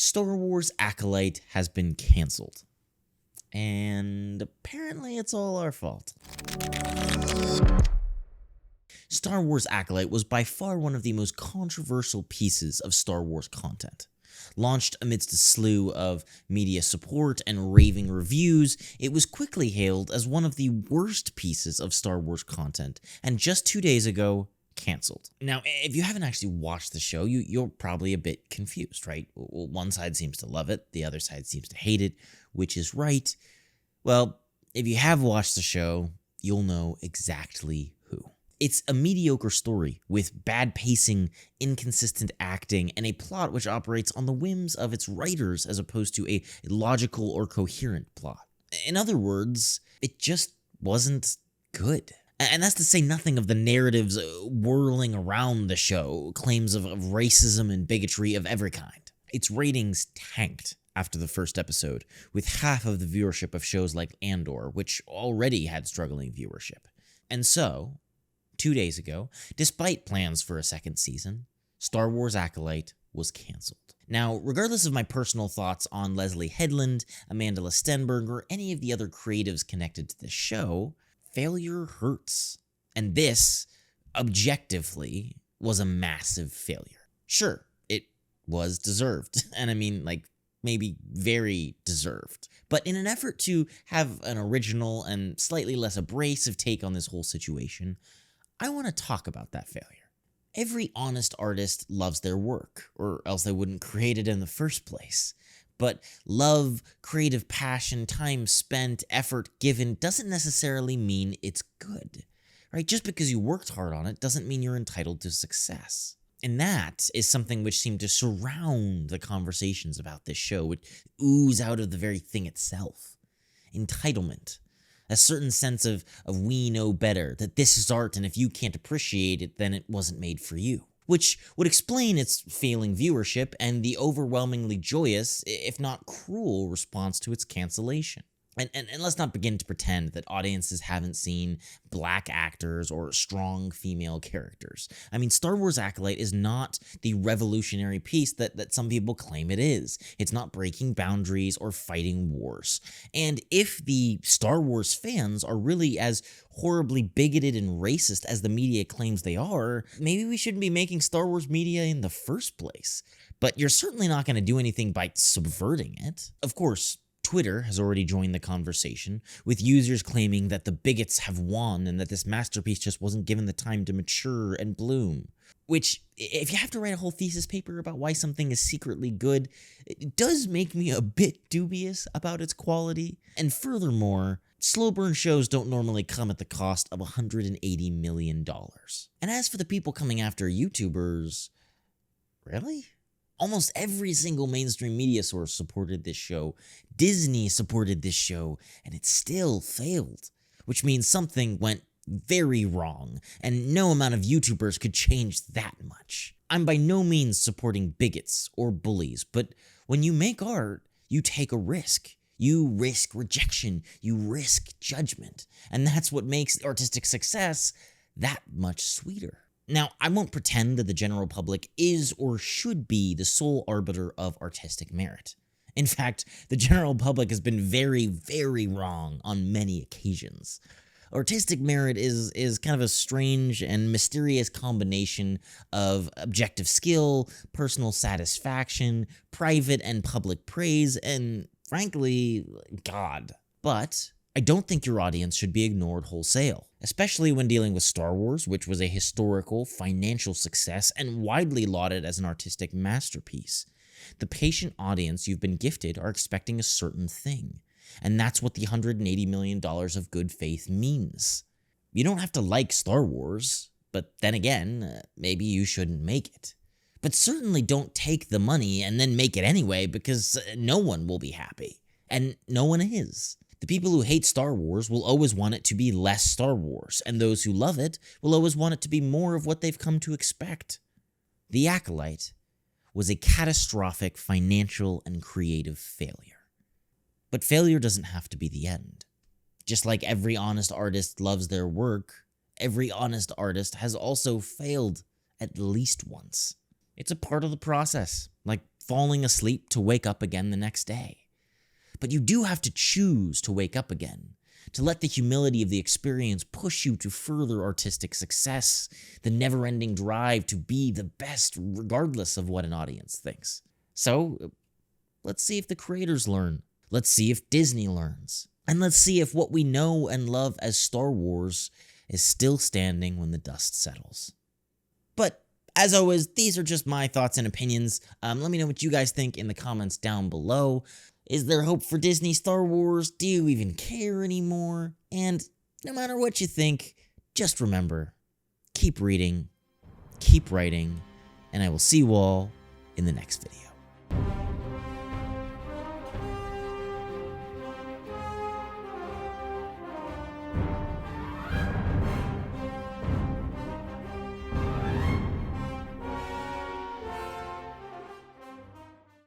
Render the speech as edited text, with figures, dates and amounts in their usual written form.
Star Wars Acolyte has been cancelled. And apparently it's all our fault. Star Wars Acolyte was by far one of the most controversial pieces of Star Wars content. Launched amidst a slew of media support and raving reviews, it was quickly hailed as one of the worst pieces of Star Wars content, and just 2 days ago, cancelled. Now, if you haven't actually watched the show, you're probably a bit confused, right? Well, one side seems to love it, the other side seems to hate it, which is right. Well, if you have watched the show, you'll know exactly who. It's a mediocre story with bad pacing, inconsistent acting, and a plot which operates on the whims of its writers as opposed to a logical or coherent plot. In other words, it just wasn't good. And that's to say nothing of the narratives whirling around the show, claims of racism and bigotry of every kind. Its ratings tanked after the first episode, with half of the viewership of shows like Andor, which already had struggling viewership. And so, 2 days ago, despite plans for a second season, Star Wars Acolyte was cancelled. Now, regardless of my personal thoughts on Leslie Hedland, Amandla Stenberg, or any of the other creatives connected to the show, failure hurts. And this, objectively, was a massive failure. Sure, it was deserved. And I mean, maybe very deserved. But in an effort to have an original and slightly less abrasive take on this whole situation, I want to talk about that failure. Every honest artist loves their work, or else they wouldn't create it in the first place. But love, creative passion, time spent, effort given doesn't necessarily mean it's good, right? Just because you worked hard on it doesn't mean you're entitled to success. And that is something which seemed to surround the conversations about this show, which ooze out of the very thing itself. Entitlement. A certain sense of we know better, that this is art and if you can't appreciate it, then it wasn't made for you. Which would explain its failing viewership and the overwhelmingly joyous, if not cruel, response to its cancellation. And let's not begin to pretend that audiences haven't seen black actors or strong female characters. I mean, Star Wars Acolyte is not the revolutionary piece that some people claim it is. It's not breaking boundaries or fighting wars. And if the Star Wars fans are really as horribly bigoted and racist as the media claims they are, maybe we shouldn't be making Star Wars media in the first place. But you're certainly not going to do anything by subverting it. Of course, Twitter has already joined the conversation, with users claiming that the bigots have won and that this masterpiece just wasn't given the time to mature and bloom. Which, if you have to write a whole thesis paper about why something is secretly good, it does make me a bit dubious about its quality. And furthermore, slow burn shows don't normally come at the cost of $180 million. And as for the people coming after YouTubers, really? Almost every single mainstream media source supported this show. Disney supported this show, and it still failed. Which means something went very wrong, and no amount of YouTubers could change that much. I'm by no means supporting bigots or bullies, but when you make art, you take a risk. You risk rejection, you risk judgment, and that's what makes artistic success that much sweeter. Now, I won't pretend that the general public is or should be the sole arbiter of artistic merit. In fact, the general public has been very, very wrong on many occasions. Artistic merit is kind of a strange and mysterious combination of objective skill, personal satisfaction, private and public praise, and frankly, God. But I don't think your audience should be ignored wholesale, especially when dealing with Star Wars, which was a historical, financial success and widely lauded as an artistic masterpiece. The patient audience you've been gifted are expecting a certain thing, and that's what the $180 million of good faith means. You don't have to like Star Wars, but then again, maybe you shouldn't make it. But certainly don't take the money and then make it anyway, because no one will be happy, and no one is. The people who hate Star Wars will always want it to be less Star Wars, and those who love it will always want it to be more of what they've come to expect. The Acolyte was a catastrophic financial and creative failure. But failure doesn't have to be the end. Just like every honest artist loves their work, every honest artist has also failed at least once. It's a part of the process, like falling asleep to wake up again the next day. But you do have to choose to wake up again, to let the humility of the experience push you to further artistic success, the never-ending drive to be the best regardless of what an audience thinks. So, let's see if the creators learn. Let's see if Disney learns. And let's see if what we know and love as Star Wars is still standing when the dust settles. But as always, these are just my thoughts and opinions. Let me know what you guys think in the comments down below. Is there hope for Disney Star Wars? Do you even care anymore? And no matter what you think, just remember, keep reading, keep writing, and I will see you all in the next video.